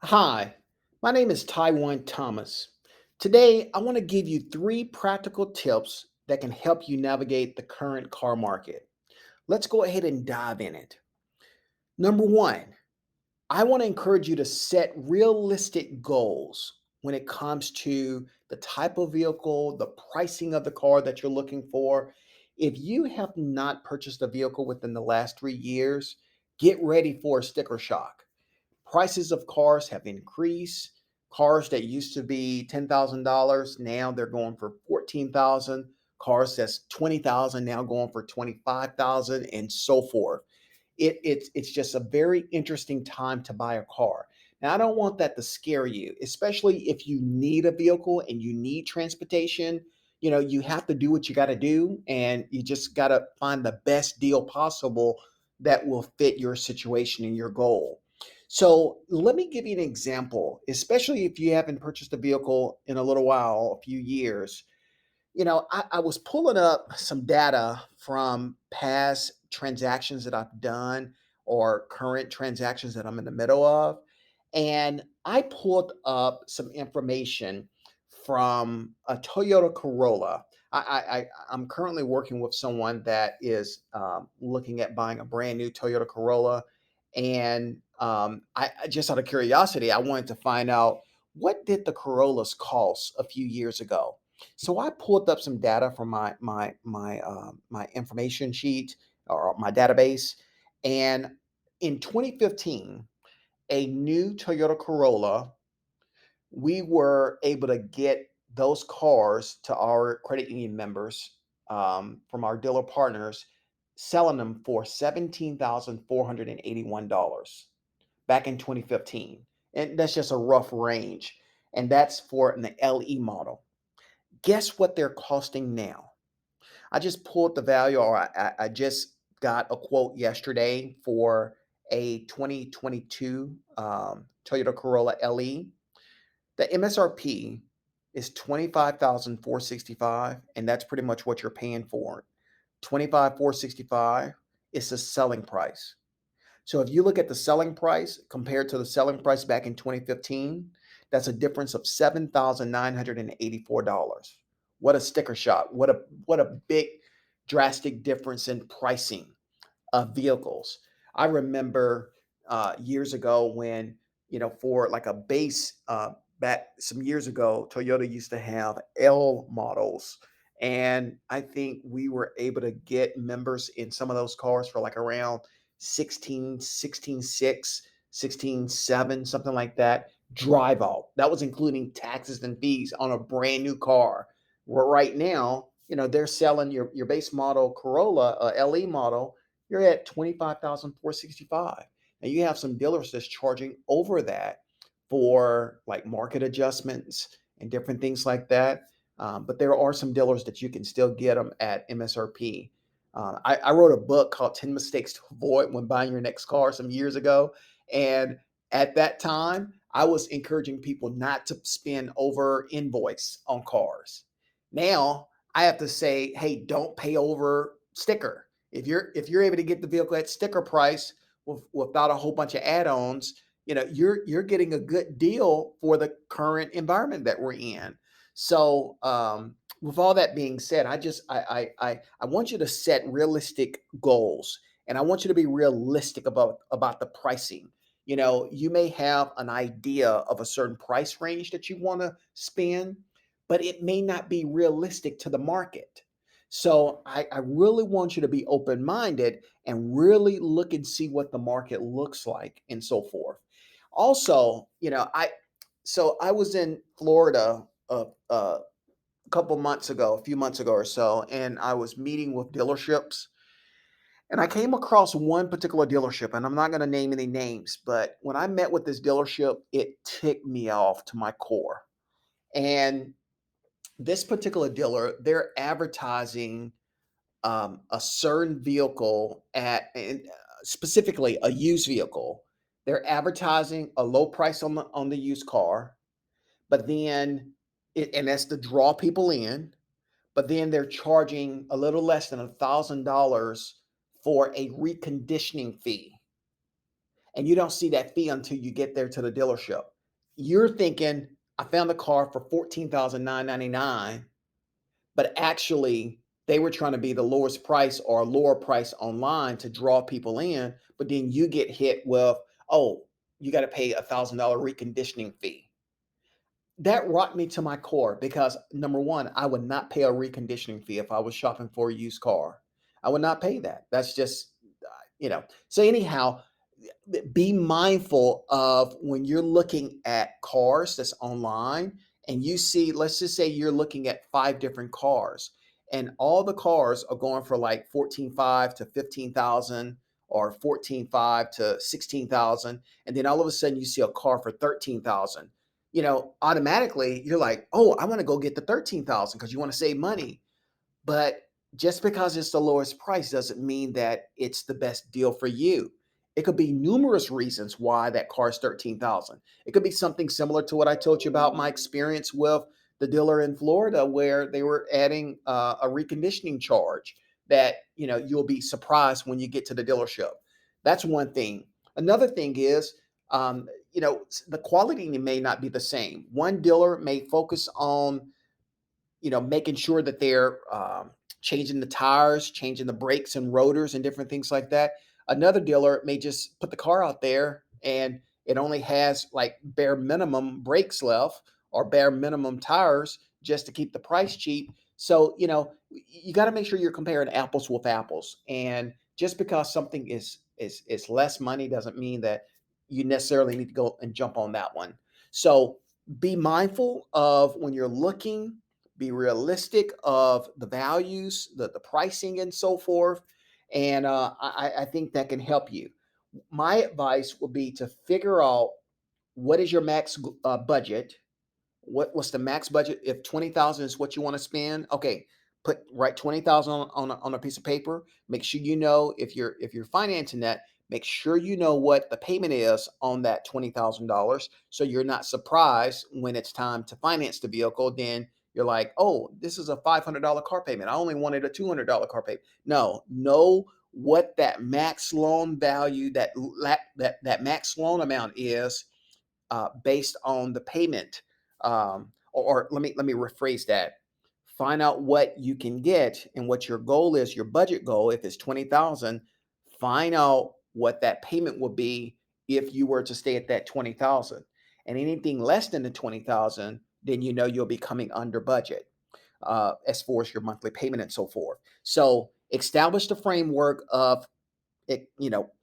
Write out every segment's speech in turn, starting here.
Hi, my name is Taiwan Thomas. Today, I want to give you three practical tips that can help you navigate the current car market. Let's go ahead and dive in it. Number one, I want to encourage you to set realistic goals when it comes to the type of vehicle, the pricing of the car that you're looking for. If you have not purchased a vehicle within the last 3 years, get ready for a sticker shock. Prices of cars have increased. Cars that used to be $10,000 now they're going for 14,000. Cars that's 20,000 now going for 25,000 and so forth. It's just a very interesting time to buy a car. Now I don't want that to scare you, especially if you need a vehicle and you need transportation. You have to do what you got to do, and you just got to find the best deal possible that will fit your situation and your goal. So let me give you an example, especially if you haven't purchased a vehicle in a little while, a few years. I was pulling up some data from past transactions that I've done or current transactions that I'm in the middle of. And I pulled up some information from a Toyota Corolla. I'm currently working with someone that is looking at buying a brand new Toyota Corolla. And I just out of curiosity, I wanted to find out what did the Corollas cost a few years ago. So I pulled up some data from my information sheet or my database, and in 2015, a new Toyota Corolla, we were able to get those cars to our credit union members from our dealer partners, selling them for $17,481 back in 2015, and that's just a rough range, and that's for an LE model. Guess what they're costing now? I just pulled the value, or I just got a quote yesterday for a 2022 Toyota Corolla LE. The MSRP is 25,465, and that's pretty much what you're paying for it. 25,465 is the selling price. So if you look at the selling price compared to the selling price back in 2015, that's a difference of $7,984. What a sticker shot. What a big drastic difference in pricing of vehicles. I remember years ago when, for like a base back some years ago, Toyota used to have L models. And I think we were able to get members in some of those cars for like around 16, 16.6, 16.7, something like that. Drive out. That was including taxes and fees on a brand new car. Where right now, they're selling your base model Corolla, LE model, you're at 25,465. Now you have some dealers that's charging over that for like market adjustments and different things like that. But there are some dealers that you can still get them at MSRP. I wrote a book called 10 Mistakes to Avoid When Buying Your Next Car some years ago. And at that time, I was encouraging people not to spend over invoice on cars. Now I have to say, hey, don't pay over sticker. If you're able to get the vehicle at sticker price without a whole bunch of add-ons, you're getting a good deal for the current environment that we're in. So with all that being said, I want you to set realistic goals, and I want you to be realistic about the pricing. You may have an idea of a certain price range that you want to spend, but it may not be realistic to the market. So I really want you to be open minded and really look and see what the market looks like and so forth. Also, I was in Florida a couple months ago, a few months ago or so, and I was meeting with dealerships, and I came across one particular dealership, and I'm not going to name any names, but when I met with this dealership, it ticked me off to my core. And this particular dealer, they're advertising a certain vehicle specifically a used vehicle. They're advertising a low price on the used car, but then and that's to draw people in. But then they're charging a little less than $1,000 for a reconditioning fee. and you don't see that fee until you get there to the dealership. You're thinking, I found the car for 14,999, but actually they were trying to be the lowest price or lower price online to draw people in. But then you get hit with, oh, you got to pay $1,000 reconditioning fee. That rocked me to my core because number one, I would not pay a reconditioning fee if I was shopping for a used car. I would not pay that. That's just, So anyhow, be mindful of when you're looking at cars that's online and you see, let's just say you're looking at five different cars and all the cars are going for like 14.5 to 15,000 or 14.5 to 16,000. And then all of a sudden you see a car for 13,000. Automatically you're like, oh, I want to go get the 13,000 because you want to save money. But just because it's the lowest price doesn't mean that it's the best deal for you. It could be numerous reasons why that car is 13,000. It could be something similar to what I told you about my experience with the dealer in Florida where they were adding a reconditioning charge that, you'll be surprised when you get to the dealership. That's one thing. Another thing is, the quality may not be the same. One dealer may focus on making sure that they're changing the tires, changing the brakes and rotors and different things like that. Another dealer may just put the car out there and it only has like bare minimum brakes left or bare minimum tires just to keep the price cheap. So, you got to make sure you're comparing apples with apples. And just because something is less money doesn't mean that you necessarily need to go and jump on that one. So, be mindful of when you're looking, be realistic of the values, the pricing, and so forth. And I think that can help you. My advice would be to figure out what is your max budget. What's the max budget? If 20,000 is what you want to spend, okay, write 20,000 on a piece of paper. Make sure you know if you're financing that. Make sure you know what the payment is on that $20,000, so you're not surprised when it's time to finance the vehicle. Then you're like, oh, this is a $500 car payment. I only wanted a $200 car payment. No, know what that max loan value, that max loan amount is based on the payment. Or let me rephrase that. Find out what you can get and what your goal is, your budget goal. If it's 20,000, find out what that payment will be if you were to stay at that 20,000. And anything less than the 20,000, then you'll be coming under budget as far as your monthly payment and so forth. So establish the framework of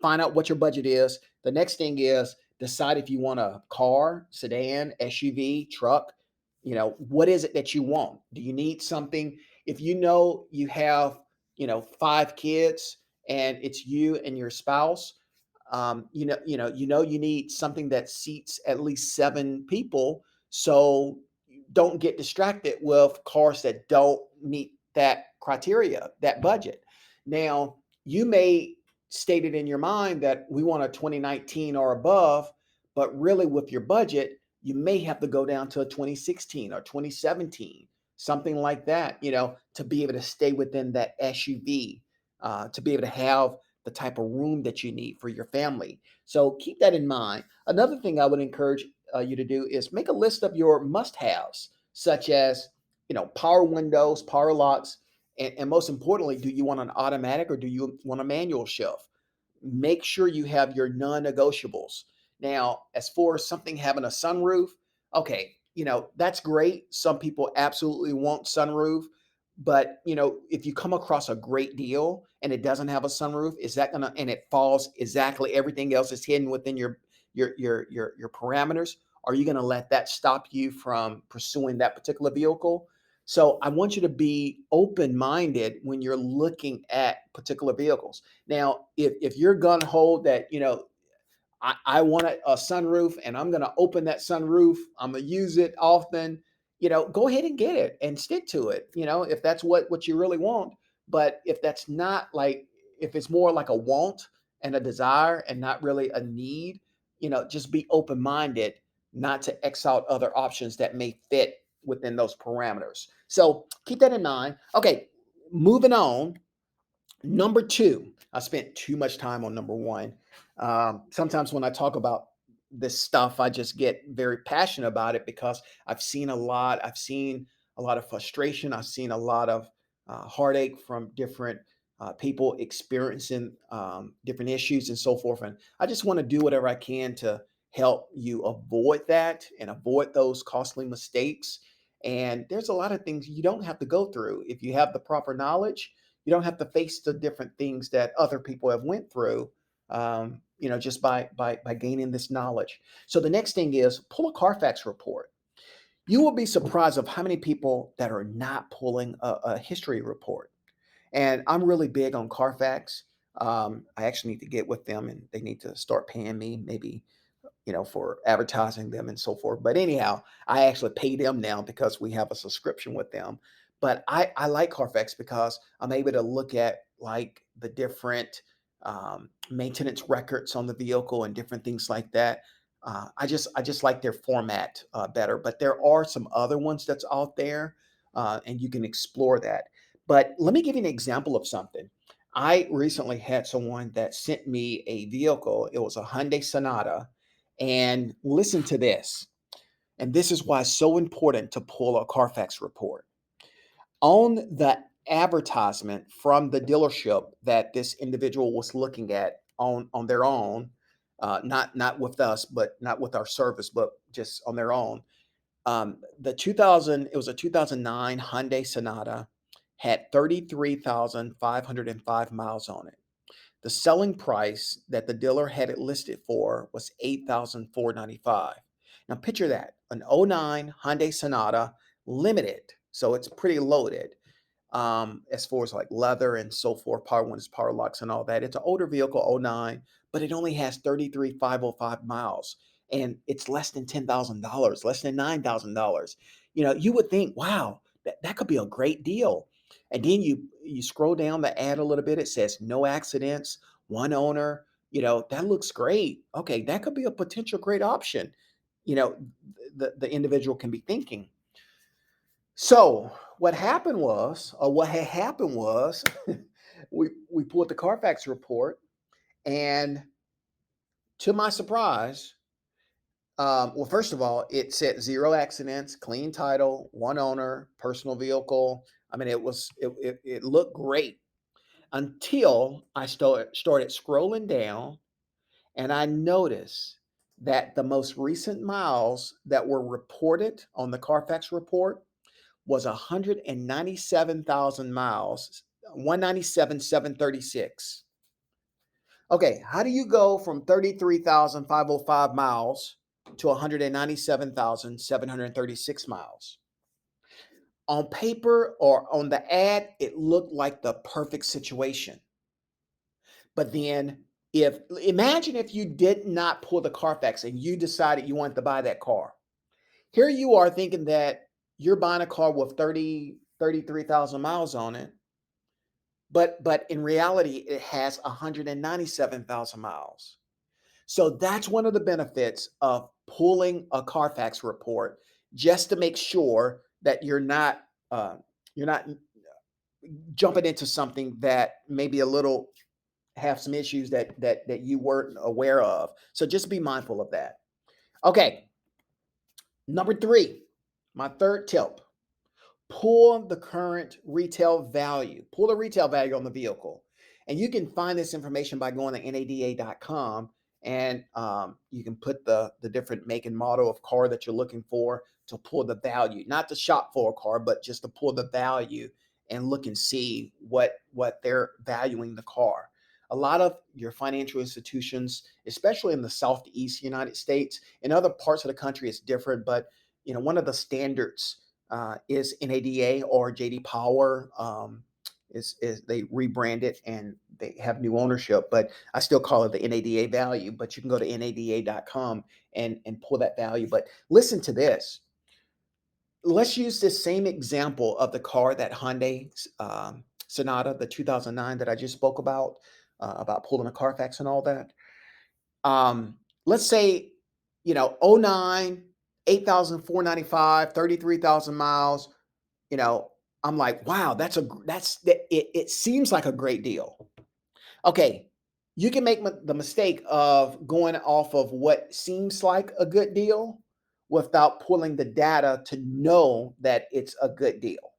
find out what your budget is. The next thing is decide if you want a car, sedan, SUV, truck. What is it that you want? Do you need something? If you have, five kids and it's you and your spouse, you need something that seats at least seven people. So don't get distracted with cars that don't meet that criteria, that budget. Now, you may state it in your mind that we want a 2019 or above, but really with your budget, you may have to go down to a 2016 or 2017, something like that, to be able to stay within that SUV, to be able to have the type of room that you need for your family. So keep that in mind. Another thing I would encourage you to do is make a list of your must-haves, such as power windows, power locks, and most importantly, do you want an automatic or do you want a manual shift? Make sure you have your non-negotiables. Now, as for something having a sunroof, okay, that's great. Some people absolutely want sunroof, but if you come across a great deal and it doesn't have a sunroof, is that gonna and it falls exactly everything else is hidden within your parameters? Are you gonna let that stop you from pursuing that particular vehicle? So I want you to be open-minded when you're looking at particular vehicles. Now, if you're gun ho that I want a sunroof and I'm going to open that sunroof. I'm going to use it often. Go ahead and get it and stick to it. If that's what you really want. But if that's not like, if it's more like a want and a desire and not really a need, just be open minded, not to X out other options that may fit within those parameters. So keep that in mind. Okay, moving on. Number two, I spent too much time on number one. Sometimes when I talk about this stuff, I just get very passionate about it because I've seen a lot. I've seen a lot of frustration. I've seen a lot of heartache from different people experiencing different issues and so forth. And I just want to do whatever I can to help you avoid that and avoid those costly mistakes. And there's a lot of things you don't have to go through if you have the proper knowledge. You don't have to face the different things that other people have went through, just by gaining this knowledge. So the next thing is pull a Carfax report. You will be surprised of how many people that are not pulling a history report. And I'm really big on Carfax. I actually need to get with them, and they need to start paying me maybe for advertising them and so forth. But anyhow, I actually pay them now because we have a subscription with them. But I like Carfax because I'm able to look at like the different maintenance records on the vehicle and different things like that. I just like their format better. But there are some other ones that's out there, and you can explore that. But let me give you an example of something. I recently had someone that sent me a vehicle. It was a Hyundai Sonata, and listen to this. And this is why it's so important to pull a Carfax report. On the advertisement from the dealership that this individual was looking at on their own, not with us, but not with our service, but just on their own. The 2000, it was a 2009 Hyundai Sonata, had 33,505 miles on it. The selling price that the dealer had it listed for was 8,495. Now picture that, an '09 Hyundai Sonata limited, so it's pretty loaded as far as like leather and so forth, power windows, power locks, and all that. It's an older vehicle, '09, but it only has 33,505 miles, and it's less than $10,000, less than $9,000. You would think, wow, that could be a great deal. And then you scroll down the ad a little bit. It says no accidents, one owner. That looks great. Okay, that could be a potential great option. You know, the individual can be thinking. So what had happened was, we pulled the Carfax report, and to my surprise, well, first of all, it said zero accidents, clean title, one owner, personal vehicle. I mean, it looked great until I started scrolling down, and I noticed that the most recent miles that were reported on the Carfax report was 197,000 miles, 197,736. Okay, how do you go from 33,505 miles to 197,736 miles? On paper or on the ad, it looked like the perfect situation. But then, if imagine if you did not pull the Carfax and you decided you wanted to buy that car. Here you are thinking that you're buying a car with 33,000 miles on it, but in reality, it has 197,000 miles. So that's one of the benefits of pulling a Carfax report, just to make sure that uh, you're not jumping into something that maybe a little have some issues that you weren't aware of. So just be mindful of that. Okay, number three, my third tip: pull the current retail value. Pull the retail value on the vehicle. And you can find this information by going to NADA.com, and you can put the different make and model of car that you're looking for to pull the value, not to shop for a car, but just to pull the value and look and see what they're valuing the car. A lot of your financial institutions, especially in the Southeast United States, in other parts of the country, it's different, but one of the standards is NADA or JD Power. Is they rebranded and they have new ownership, but I still call it the NADA value. But you can go to NADA.com and pull that value. But listen to this. Let's use this same example of the car, that Hyundai Sonata, the 2009 that I just spoke about pulling a Carfax and all that. Let's say, '09, 8,495, 33,000 miles. I'm like, wow, it seems like a great deal. Okay, You can make the mistake of going off of what seems like a good deal without pulling the data to know that it's a good deal.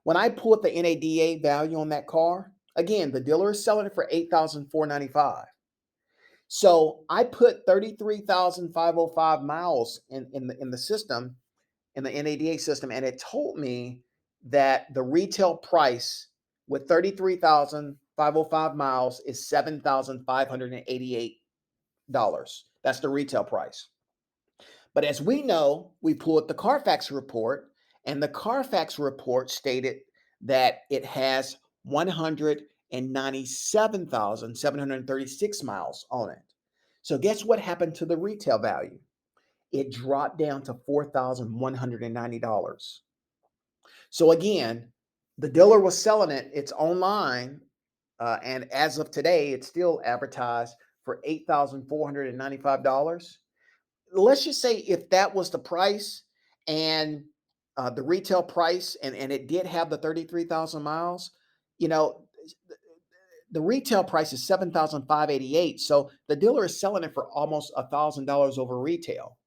When I pulled the NADA value on that car, again, the dealer is selling it for 8,495. So I put 33,505 miles in the system, in the NADA system, and it told me that the retail price with 33,505 miles is $7,588. That's the retail price. But as we know, we pulled the Carfax report, and the Carfax report stated that it has 197,736 miles on it. So guess what happened to the retail value? It dropped down to $4,190. So again, the dealer was selling it. It's online, and as of today, it's still advertised for $8,495. Let's just say if that was the price and the retail price, and it did have the 33,000 miles, you know, the retail price is 7,588. So the dealer is selling it for almost $1,000 over retail.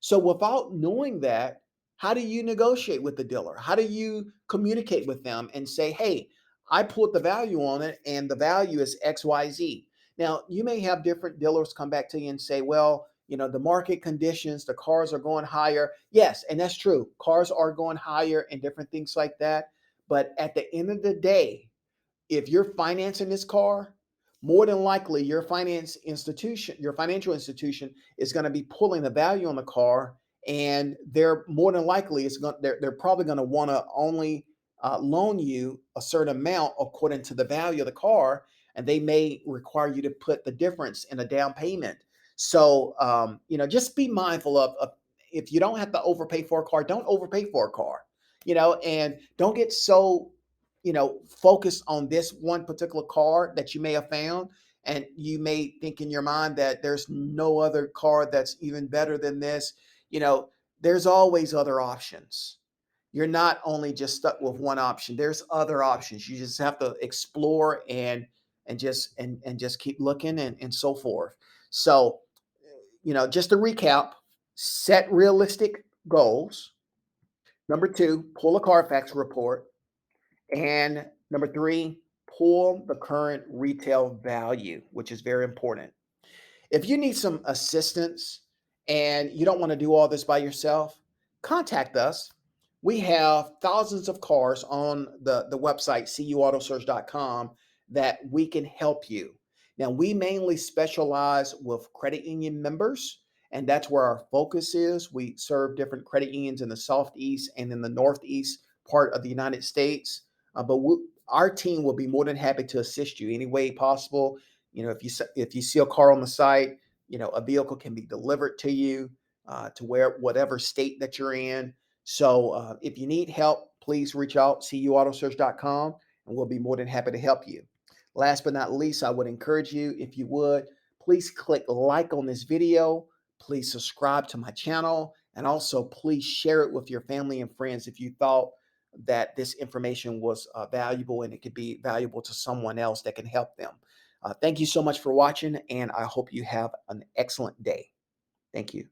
So without knowing that, how do you negotiate with the dealer? How do you communicate with them and say, hey, I put the value on it and the value is XYZ? Now, you may have different dealers come back to you and say, well, the market conditions, the cars are going higher. Yes, and that's true. Cars are going higher and different things like that. But at the end of the day, if you're financing this car, more than likely your financial institution is going to be pulling the value on the car, and they're more than likely they're probably going to want to only loan you a certain amount according to the value of the car, and they may require you to put the difference in a down payment. So just be mindful of if you don't have to overpay for a car, don't overpay for a car. And don't get so focus on this one particular car that you may have found. And you may think in your mind that there's no other car that's even better than this. You know, there's always other options. You're not only just stuck with one option. There's other options. You just have to explore and just keep looking and so forth. So, just to recap, set realistic goals. Number two, pull a Carfax report. And number three, pull the current retail value, which is very important. If you need some assistance and you don't want to do all this by yourself, contact us. We have thousands of cars on the website, cuautosearch.com, that we can help you. Now, we mainly specialize with credit union members, and that's where our focus is. We serve different credit unions in the Southeast and in the Northeast part of the United States. Our team will be more than happy to assist you any way possible. If you see a car on the site, a vehicle can be delivered to you to whatever state that you're in. So if you need help, please reach out, cuautosearch.com, and we'll be more than happy to help you. Last but not least, I would encourage you, if you would, please click like on this video. Please subscribe to my channel, and also please share it with your family and friends if you thought that this information was valuable and it could be valuable to someone else that can help them. Thank you so much for watching, and I hope you have an excellent day. Thank you.